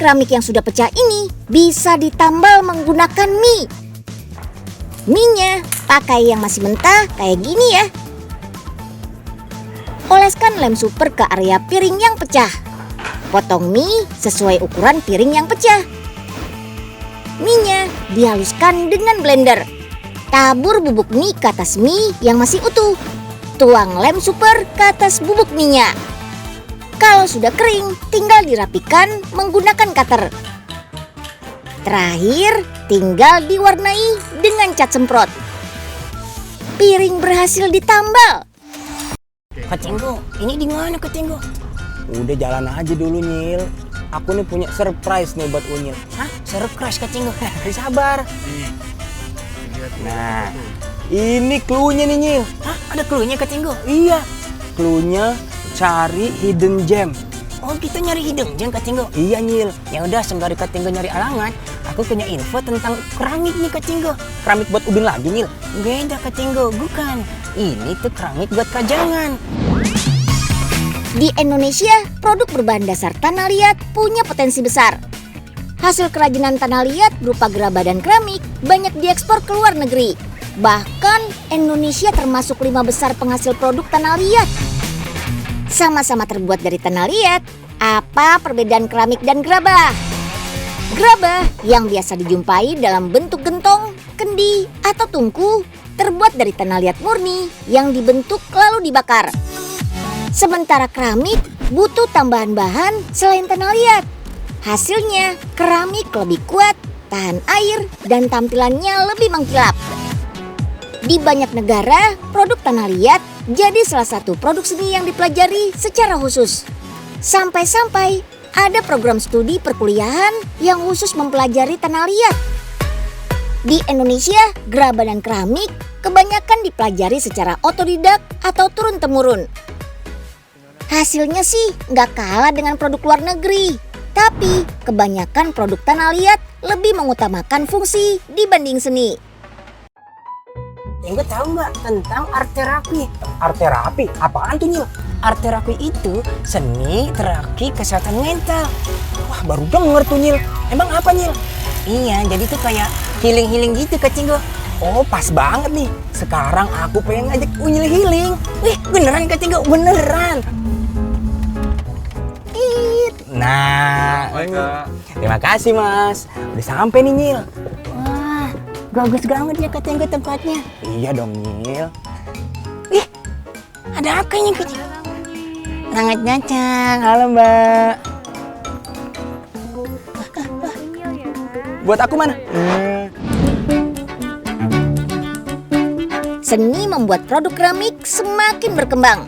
keramik yang sudah pecah ini bisa ditambal menggunakan mie. Mie-nya pakai yang masih mentah kayak gini ya. Oleskan lem super ke area piring yang pecah. Potong mie sesuai ukuran piring yang pecah. Mie-nya dihaluskan dengan blender. Tabur bubuk mie ke atas mie yang masih utuh. Tuang lem super ke atas bubuk mie-nya. Kalau sudah kering, tinggal dirapikan menggunakan cutter. Terakhir, tinggal diwarnai dengan cat semprot. Piring berhasil ditambal. Kak Cinggo, ini di mana Kak Cinggo? Udah jalan aja dulu, Nyil. Aku nih punya surprise nih buat Unyil. Hah? Surprise Kak Cinggo? Sabar. Nah, ini cluenya nih, Nyil. Hah? Ada cluenya Kak Cinggo? Iya, cluenya cari hidden gem. Oh, kita nyari hidung jeng Kak Cinggo? Iya, Nyil. Ya udah, sembari Kak Cinggo nyari alangan, aku punya info tentang keramik nih Kak Cinggo. Keramik buat ubin lagi, Nyil. Beda Kak Cinggo, bukan. Ini tuh keramik buat kajangan. Di Indonesia, produk berbahan dasar tanah liat punya potensi besar. Hasil kerajinan tanah liat berupa gerabah dan keramik banyak diekspor ke luar negeri. Bahkan Indonesia termasuk 5 besar penghasil produk tanah liat. Sama-sama terbuat dari tanah liat, apa perbedaan keramik dan gerabah? Gerabah yang biasa dijumpai dalam bentuk gentong, kendi, atau tungku terbuat dari tanah liat murni yang dibentuk lalu dibakar. Sementara keramik butuh tambahan bahan selain tanah liat. Hasilnya, keramik lebih kuat, tahan air, dan tampilannya lebih mengkilap. Di banyak negara, produk tanah liat jadi salah satu produk seni yang dipelajari secara khusus. Sampai-sampai ada program studi perkuliahan yang khusus mempelajari tanah liat. Di Indonesia, gerabah dan keramik kebanyakan dipelajari secara otodidak atau turun-temurun. Hasilnya sih nggak kalah dengan produk luar negeri. Tapi kebanyakan produk tanah liat lebih mengutamakan fungsi dibanding seni. Cinggo tahu nggak tentang art terapi? Art terapi? Apaan tuh, Nyil? Art terapi itu seni terapi kesehatan mental. Wah, baru denger tuh, Nyil. Emang apa, Nyil? Iya, jadi tuh kayak healing gitu Kak Cinggo. Oh, pas banget nih. Sekarang aku pengen ngajak Unyil healing. Wih, beneran Kak Cinggo? Beneran. Nah, terima kasih, Mas. Udah sampai nih, Nyil. Wah, bagus banget ya Kak Cinggo tempatnya. Iya dong, Nyil. Ih, ada apa ini Kak Cinggo? Sangat nyacang. Halo, Mbak. Buat aku mana? Seni membuat produk keramik semakin berkembang.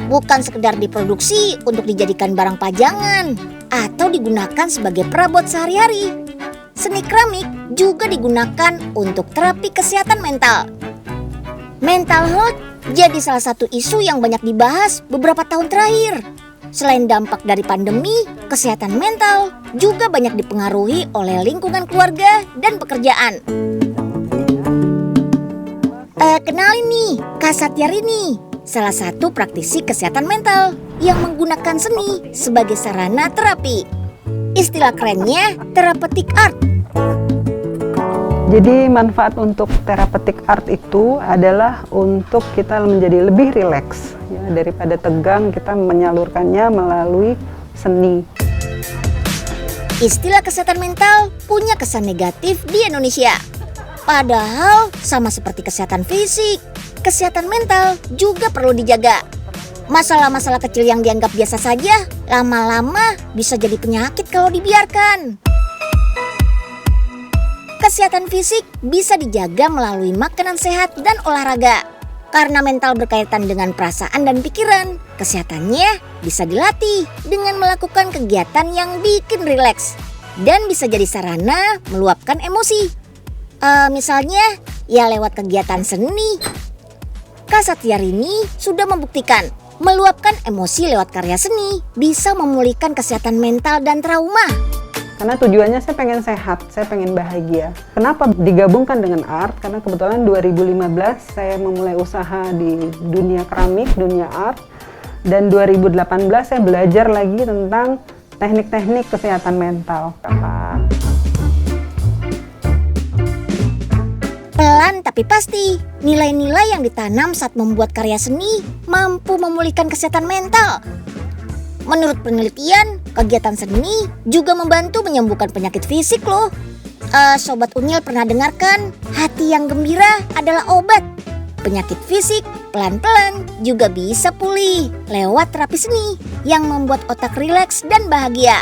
Bukan sekedar diproduksi untuk dijadikan barang pajangan atau digunakan sebagai perabot sehari-hari. Seni keramik juga digunakan untuk terapi kesehatan mental. Mental health jadi salah satu isu yang banyak dibahas beberapa tahun terakhir. Selain dampak dari pandemi, kesehatan mental juga banyak dipengaruhi oleh lingkungan keluarga dan pekerjaan. Kenalin nih, Kak Satyarini, salah satu praktisi kesehatan mental yang menggunakan seni sebagai sarana terapi. Istilah kerennya therapeutic art. Jadi manfaat untuk therapeutic art itu adalah untuk kita menjadi lebih rileks ya, daripada tegang, kita menyalurkannya melalui seni. Istilah kesehatan mental punya kesan negatif di Indonesia. Padahal sama seperti kesehatan fisik, kesehatan mental juga perlu dijaga. Masalah-masalah kecil yang dianggap biasa saja, lama-lama bisa jadi penyakit kalau dibiarkan. Kesehatan fisik bisa dijaga melalui makanan sehat dan olahraga. Karena mental berkaitan dengan perasaan dan pikiran, kesehatannya bisa dilatih dengan melakukan kegiatan yang bikin rileks dan bisa jadi sarana meluapkan emosi. Misalnya, ya lewat kegiatan seni. Kak Satyarini sudah membuktikan meluapkan emosi lewat karya seni bisa memulihkan kesehatan mental dan trauma. Karena tujuannya saya pengen sehat, saya pengen bahagia. Kenapa digabungkan dengan art? Karena kebetulan 2015 saya memulai usaha di dunia keramik, dunia art. Dan 2018 saya belajar lagi tentang teknik-teknik kesehatan mental. Pelan tapi pasti, nilai-nilai yang ditanam saat membuat karya seni mampu memulihkan kesehatan mental. Menurut penelitian, kegiatan seni juga membantu menyembuhkan penyakit fisik loh. Sobat Unyil pernah dengarkan, hati yang gembira adalah obat. Penyakit fisik pelan-pelan juga bisa pulih lewat terapi seni yang membuat otak rileks dan bahagia.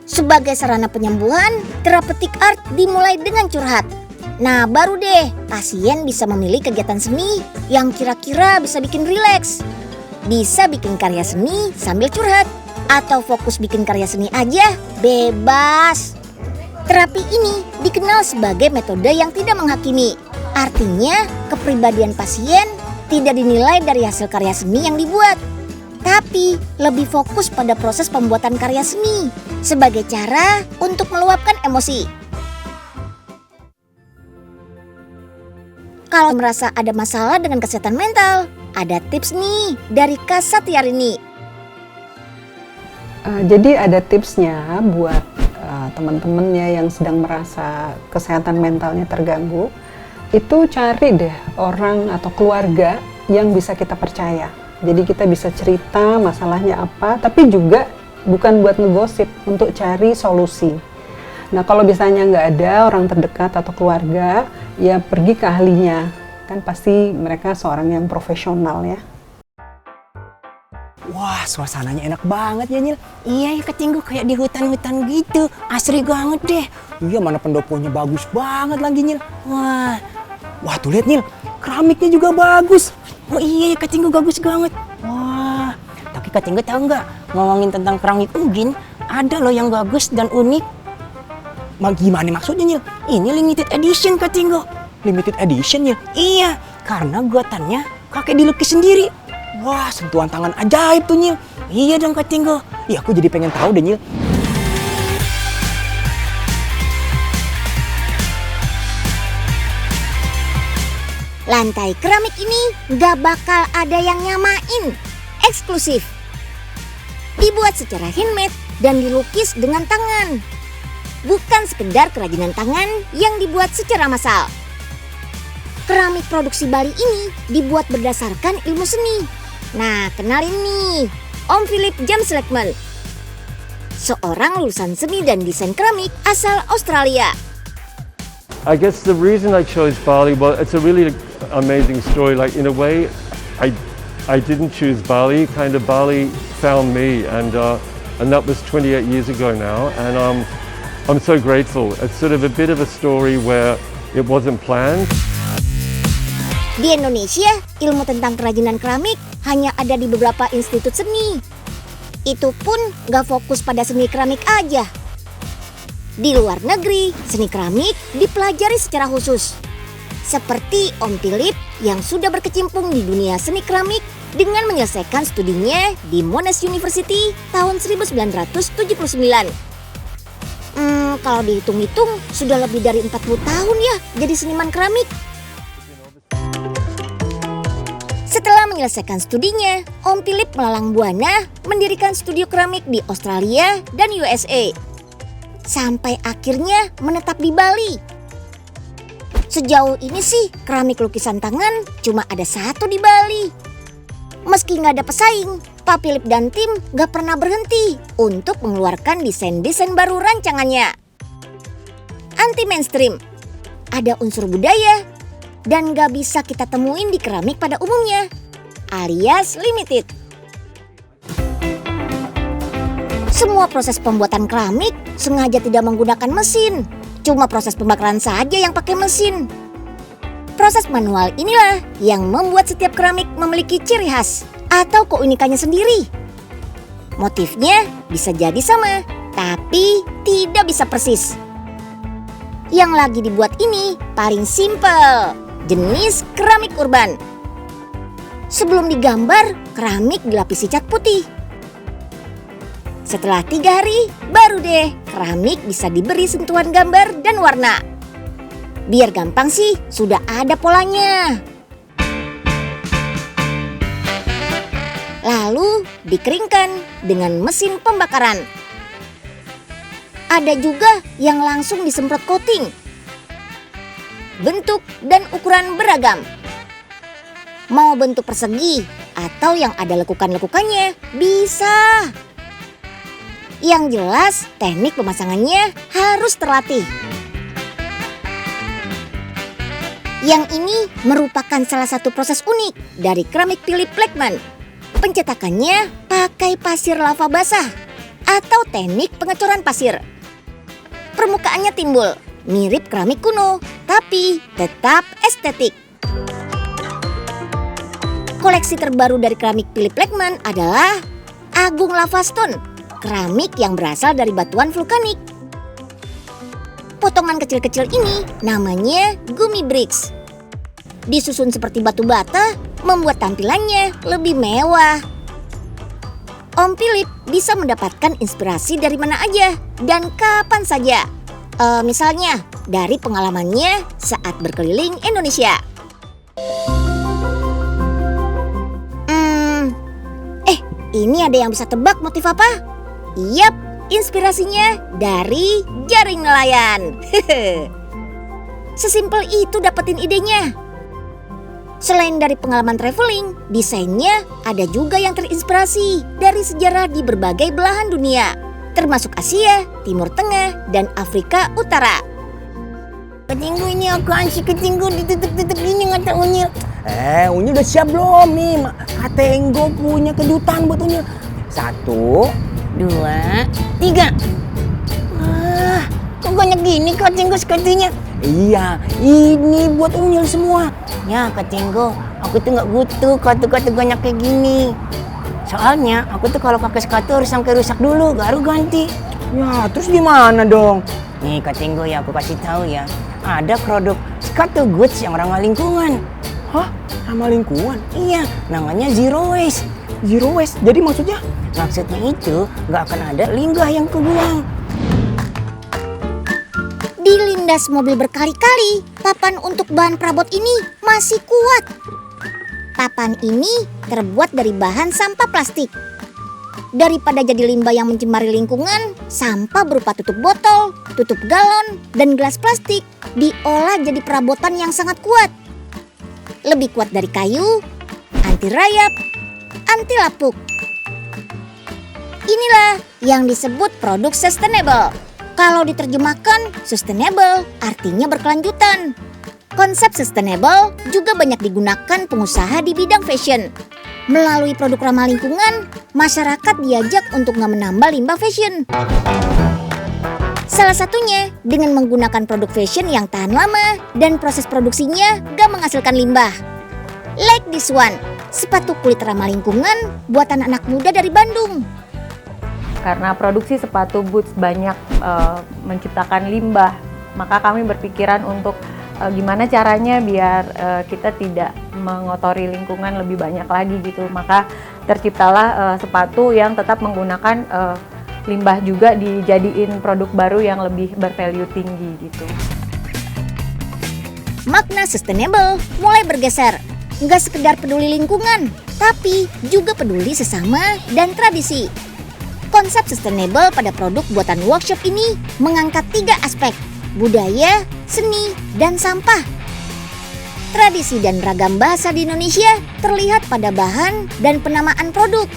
Sebagai sarana penyembuhan, terapeutik art dimulai dengan curhat. Nah, baru deh pasien bisa memilih kegiatan seni yang kira-kira bisa bikin rileks. Bisa bikin karya seni sambil curhat, atau fokus bikin karya seni aja, bebas. Terapi ini dikenal sebagai metode yang tidak menghakimi. Artinya, kepribadian pasien tidak dinilai dari hasil karya seni yang dibuat, tapi lebih fokus pada proses pembuatan karya seni sebagai cara untuk meluapkan emosi. Kalau merasa ada masalah dengan kesehatan mental, ada tips nih dari Kak Satyarini. Jadi ada tipsnya buat teman-teman ya yang sedang merasa kesehatan mentalnya terganggu. Itu cari deh orang atau keluarga yang bisa kita percaya. Jadi kita bisa cerita masalahnya apa, tapi juga bukan buat ngegosip, untuk cari solusi. Nah kalau misalnya nggak ada orang terdekat atau keluarga, ya pergi ke ahlinya. Kan pasti mereka seorang yang profesional ya. Wah, suasananya enak banget ya, Nyil. Iya ya, ketinggu kayak di hutan-hutan gitu. Asri banget deh. Iya, mana pendoponya bagus banget lagi, Nyil. Wah tuh lihat, Nyil, keramiknya juga bagus. Oh iya ya, ketinggu bagus banget. Wah, tapi ketinggu tahu nggak, ngomongin tentang keramik Ugin, ada loh yang bagus dan unik. Gimana maksudnya, Nyil? Ini limited edition ketinggu. Limited edition, Nyil? Iya, karena buatannya kakek dilukis sendiri. Wah, sentuhan tangan ajaib tuh, Nyil. Iya dong ketinggu. Iya, aku jadi pengen tahu deh, Nyil. Lantai keramik ini gak bakal ada yang nyamain, eksklusif. Dibuat secara handmade dan dilukis dengan tangan. Bukan sekedar kerajinan tangan yang dibuat secara massal. Keramik produksi Bali ini dibuat berdasarkan ilmu seni. Nah, kenalin nih, Om Philip James Lekman. Seorang lulusan seni dan desain keramik asal Australia. I guess the reason I chose Bali, well, it's a really amazing story. Like in a way, I didn't choose Bali. Kind of Bali found me, and that was 28 years ago now. And I'm so grateful. It's sort of a bit of a story where it wasn't planned. Di Indonesia, ilmu tentang kerajinan keramik hanya ada di beberapa institut seni. Itu pun gak fokus pada seni keramik aja. Di luar negeri, seni keramik dipelajari secara khusus. Seperti Om Philip yang sudah berkecimpung di dunia seni keramik dengan menyelesaikan studinya di Monash University tahun 1979. Kalau dihitung-hitung sudah lebih dari 40 tahun ya jadi seniman keramik. Setelah menyelesaikan studinya, Om Philip melalang buana mendirikan studio keramik di Australia dan USA. Sampai akhirnya menetap di Bali. Sejauh ini sih keramik lukisan tangan cuma ada satu di Bali. Meski nggak ada pesaing, Pak Philip dan tim nggak pernah berhenti untuk mengeluarkan desain-desain baru rancangannya. Anti mainstream, ada unsur budaya, dan nggak bisa kita temuin di keramik pada umumnya, alias limited. Semua proses pembuatan keramik sengaja tidak menggunakan mesin, cuma proses pembakaran saja yang pakai mesin. Proses manual inilah yang membuat setiap keramik memiliki ciri khas atau keunikannya sendiri. Motifnya bisa jadi sama, tapi tidak bisa persis. Yang lagi dibuat ini paling simpel, jenis keramik urban. Sebelum digambar, keramik dilapisi cat putih. Setelah 3 hari, baru deh keramik bisa diberi sentuhan gambar dan warna. Biar gampang sih, sudah ada polanya. Lalu dikeringkan dengan mesin pembakaran. Ada juga yang langsung disemprot coating. Bentuk dan ukuran beragam. Mau bentuk persegi atau yang ada lekukan-lekukannya bisa. Yang jelas teknik pemasangannya harus terlatih. Yang ini merupakan salah satu proses unik dari keramik Philip Blackman. Pencetakannya pakai pasir lava basah atau teknik pengecoran pasir. Permukaannya timbul, mirip keramik kuno, tapi tetap estetik. Koleksi terbaru dari keramik Philip Blackman adalah Agung Lava Stone, keramik yang berasal dari batuan vulkanik. Potongan kecil-kecil ini namanya gummy bricks. Disusun seperti batu bata, membuat tampilannya lebih mewah. Om Philip bisa mendapatkan inspirasi dari mana aja dan kapan saja. Misalnya dari pengalamannya saat berkeliling Indonesia. Ini ada yang bisa tebak motif apa? Yap, inspirasinya dari jaring nelayan. Sesimpel itu dapetin idenya. Selain dari pengalaman traveling, desainnya ada juga yang terinspirasi dari sejarah di berbagai belahan dunia, termasuk Asia, Timur Tengah, dan Afrika Utara. Ketinggu ini apaan sih ketinggu ditutup-tutup gini ngata Unyil? Unyil udah siap belum nih? Kata Enggo punya kejutan buat Unyil. 1, 2, 3. Kok banyak gini ketinggu sekatinya? Iya, ini buat Unyil semua. Ya ketinggu, aku tuh nggak butuh kartu-kartu banyak kayak gini. Soalnya aku tuh kalau pakai sepatu harus sampai rusak dulu baru ganti. Ya, terus gimana dong? Nih ketinggu ya aku kasih tahu ya. Ada produk sepatu goods yang ramah lingkungan. Hah? Ramah lingkungan? Iya, namanya zero waste. Zero waste? Jadi maksudnya? Maksudnya itu nggak akan ada limbah yang kebuang. Dilindas mobil berkali-kali, papan untuk bahan perabot ini masih kuat. Papan ini terbuat dari bahan sampah plastik. Daripada jadi limbah yang mencemari lingkungan, sampah berupa tutup botol, tutup galon, dan gelas plastik diolah jadi perabotan yang sangat kuat. Lebih kuat dari kayu, anti rayap, anti lapuk. Inilah yang disebut produk sustainable. Kalau diterjemahkan, sustainable artinya berkelanjutan. Konsep sustainable juga banyak digunakan pengusaha di bidang fashion. Melalui produk ramah lingkungan, masyarakat diajak untuk nggak menambah limbah fashion. Salah satunya dengan menggunakan produk fashion yang tahan lama dan proses produksinya nggak menghasilkan limbah. Like this one, sepatu kulit ramah lingkungan buatan anak muda dari Bandung. Karena produksi sepatu boots banyak menciptakan limbah, maka kami berpikiran untuk gimana caranya biar kita tidak mengotori lingkungan lebih banyak lagi gitu. Maka terciptalah sepatu yang tetap menggunakan limbah juga dijadiin produk baru yang lebih bervalue tinggi gitu. Makna sustainable mulai bergeser. Nggak sekedar peduli lingkungan, tapi juga peduli sesama dan tradisi. Konsep sustainable pada produk buatan workshop ini mengangkat 3 aspek: budaya, seni, dan sampah. Tradisi dan ragam bahasa di Indonesia terlihat pada bahan dan penamaan produk.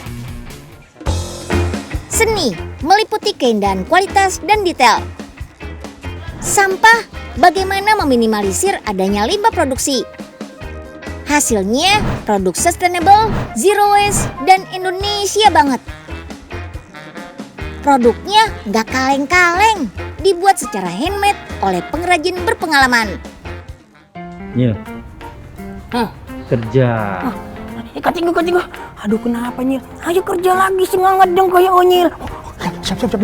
Seni meliputi keindahan kualitas dan detail. Sampah bagaimana meminimalisir adanya limbah produksi. Hasilnya produk sustainable, zero waste, dan Indonesia banget. Produknya nggak kaleng-kaleng, dibuat secara handmade oleh pengrajin berpengalaman. Nyil, kerja. Ketinggu. Aduh kenapa Nyil? Ayo kerja lagi semangat dong kayak Onyil. Siap.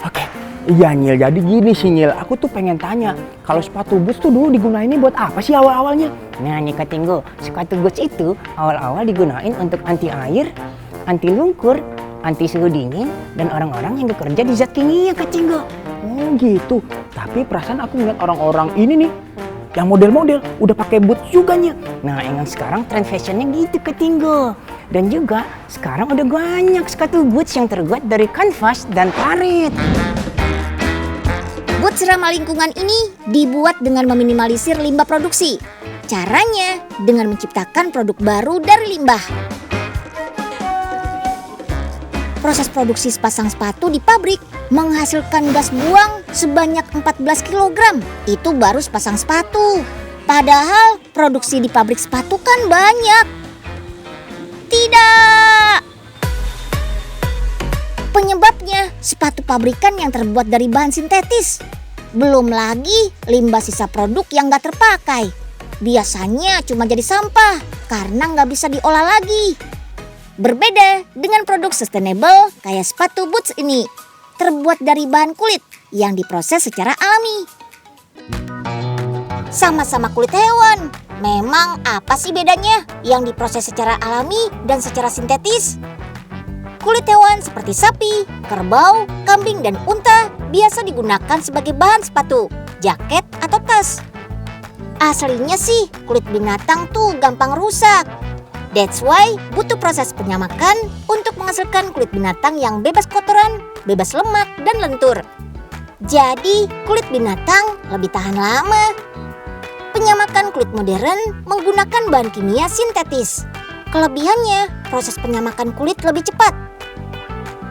Oke. Iya Nyil, jadi gini sih Nyil, aku tuh pengen tanya, kalau sepatu boots tuh dulu digunainnya buat apa sih awal-awalnya? Nah nih Ketinggu, sepatu boots itu awal-awal digunain untuk anti air, anti lumpur, anti suhu dingin, dan orang-orang yang bekerja di zat kimia Ketinggu. Oh gitu, tapi perasaan aku ngeliat orang-orang ini nih, yang model-model udah pakai boots juga Nyil. Nah emang sekarang tren fashionnya gitu Ketinggu. Dan juga sekarang udah banyak sepatu boots yang terbuat dari kanvas dan karet. Boots ramah lingkungan ini dibuat dengan meminimalisir limbah produksi. Caranya dengan menciptakan produk baru dari limbah. Proses produksi sepasang sepatu di pabrik menghasilkan gas buang sebanyak 14 kg. Itu baru sepasang sepatu. Padahal produksi di pabrik sepatu kan banyak. Tidak. Penyebabnya sepatu pabrikan yang terbuat dari bahan sintetis. Belum lagi limbah sisa produk yang gak terpakai. Biasanya cuma jadi sampah karena gak bisa diolah lagi. Berbeda dengan produk sustainable kayak sepatu boots ini, terbuat dari bahan kulit yang diproses secara alami. Sama-sama kulit hewan, memang apa sih bedanya yang diproses secara alami dan secara sintetis? Kulit hewan seperti sapi, kerbau, kambing, dan unta biasa digunakan sebagai bahan sepatu, jaket, atau tas. Aslinya sih kulit binatang tuh gampang rusak. That's why butuh proses penyamakan untuk menghasilkan kulit binatang yang bebas kotoran, bebas lemak, dan lentur. Jadi kulit binatang lebih tahan lama. Penyamakan kulit modern menggunakan bahan kimia sintetis. Kelebihannya, proses penyamakan kulit lebih cepat.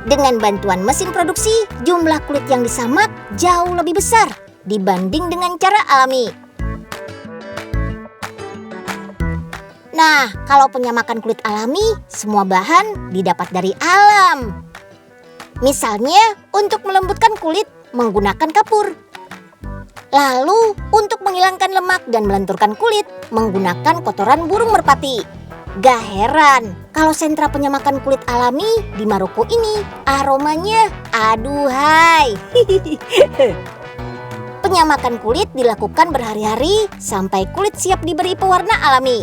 Dengan bantuan mesin produksi, jumlah kulit yang disamak jauh lebih besar dibanding dengan cara alami. Nah, kalau penyamakan kulit alami, semua bahan didapat dari alam. Misalnya, untuk melembutkan kulit menggunakan kapur. Lalu, untuk menghilangkan lemak dan melenturkan kulit menggunakan kotoran burung merpati. Gak heran kalau sentra penyamakan kulit alami di Maroko ini aromanya aduhai. Penyamakan kulit dilakukan berhari-hari sampai kulit siap diberi pewarna alami.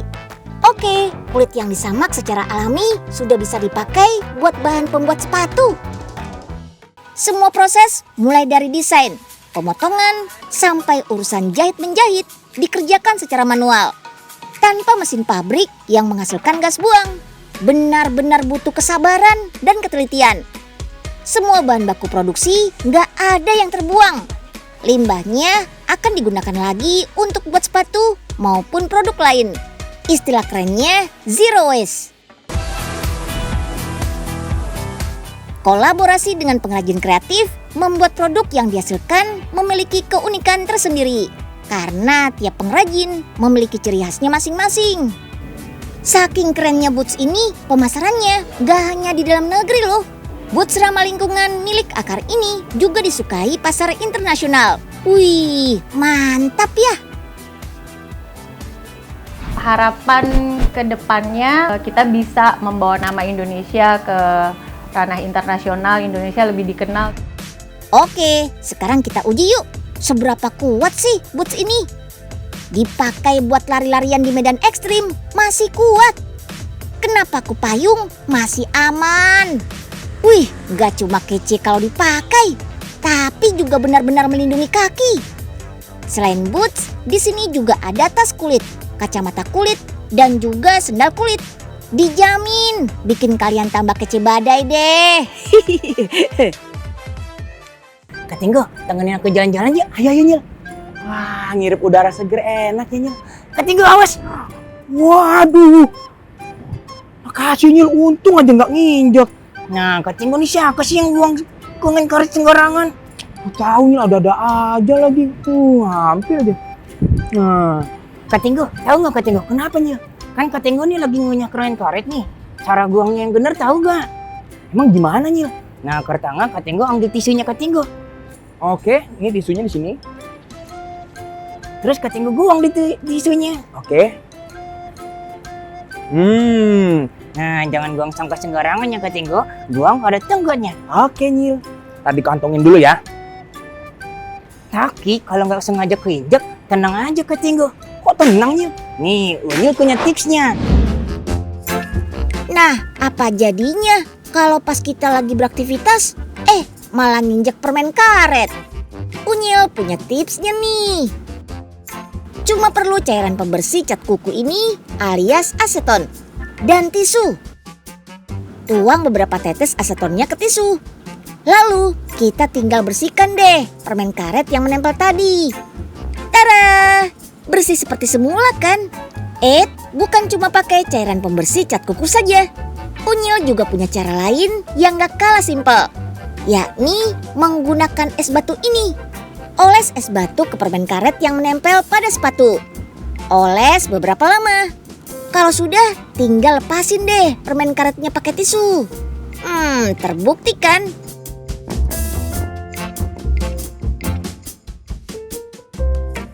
Oke, kulit yang disamak secara alami sudah bisa dipakai buat bahan pembuat sepatu. Semua proses mulai dari desain, pemotongan, sampai urusan jahit-menjahit dikerjakan secara manual. Tanpa mesin pabrik yang menghasilkan gas buang. Benar-benar butuh kesabaran dan ketelitian. Semua bahan baku produksi nggak ada yang terbuang. Limbahnya akan digunakan lagi untuk buat sepatu maupun produk lain. Istilah kerennya zero waste. Kolaborasi dengan pengrajin kreatif membuat produk yang dihasilkan memiliki keunikan tersendiri karena tiap pengrajin memiliki ciri khasnya masing-masing. Saking kerennya boots ini, pemasarannya gak hanya di dalam negeri loh. Boots ramah lingkungan milik Akar ini juga disukai pasar internasional. Wih, mantap ya. Harapan ke depannya kita bisa membawa nama Indonesia ke ranah internasional, Indonesia lebih dikenal. Oke, sekarang kita uji yuk. Seberapa kuat sih boots ini? Dipakai buat lari-larian di medan ekstrim masih kuat. Kena paku payung masih aman. Wih, gak cuma kece kalau dipakai, tapi juga benar-benar melindungi kaki. Selain boots, di sini juga ada tas kulit, kacamata kulit, dan juga sendal kulit. Dijamin bikin kalian tambah kece badai deh. Kak Tinggo, temenin aku jalan-jalan yuk. Ayo Nyil. Wah, ngirup udara seger enak ya Nyil. Kak Tinggo, awas. Waduh. Makasih Nyil, untung aja nggak nginjek. Nah, Kak Tinggo nih siapa sih yang buang kongen karet sembarangan? Tahu Nyil, ada-ada aja lagi. Hampir aja. Nah, Kak Tinggo, tahu nggak Kak Tinggo? Kenapa Nyil? Kan Kak Tinggo nih lagi ngunyah kongen karet nih. Cara buangnya yang bener tahu gak? emang gimana Nyil? Nah, pertama Kak Tinggo ambil tisunya Kak Tinggo. Oke, ini tisunya di sini. Terus Kak Tinggo buang di tisunya. Oke. Nah, jangan buang sampah sembarangan ya Kak Tinggo. Buang pada tenggotnya. Oke Nyil. Tadi kantongin dulu ya. Tapi kalau nggak sengaja keinjek, tenang aja Kak Tinggo. Kok tenang Nyil? Nih, Unyil punya tipsnya. Nah, apa jadinya kalau pas kita lagi beraktivitas, malah nginjek permen karet? Unyil punya tipsnya nih. Cuma perlu cairan pembersih cat kuku ini alias aseton dan tisu. Tuang beberapa tetes asetonnya ke tisu. Lalu kita tinggal bersihkan deh permen karet yang menempel tadi. Tara, bersih seperti semula kan? Bukan cuma pakai cairan pembersih cat kuku saja. Unyil juga punya cara lain yang gak kalah simpel, yakni menggunakan es batu ini. Oles es batu ke permen karet yang menempel pada sepatu. Oles beberapa lama. Kalau sudah, tinggal lepasin deh permen karetnya pakai tisu. Terbukti kan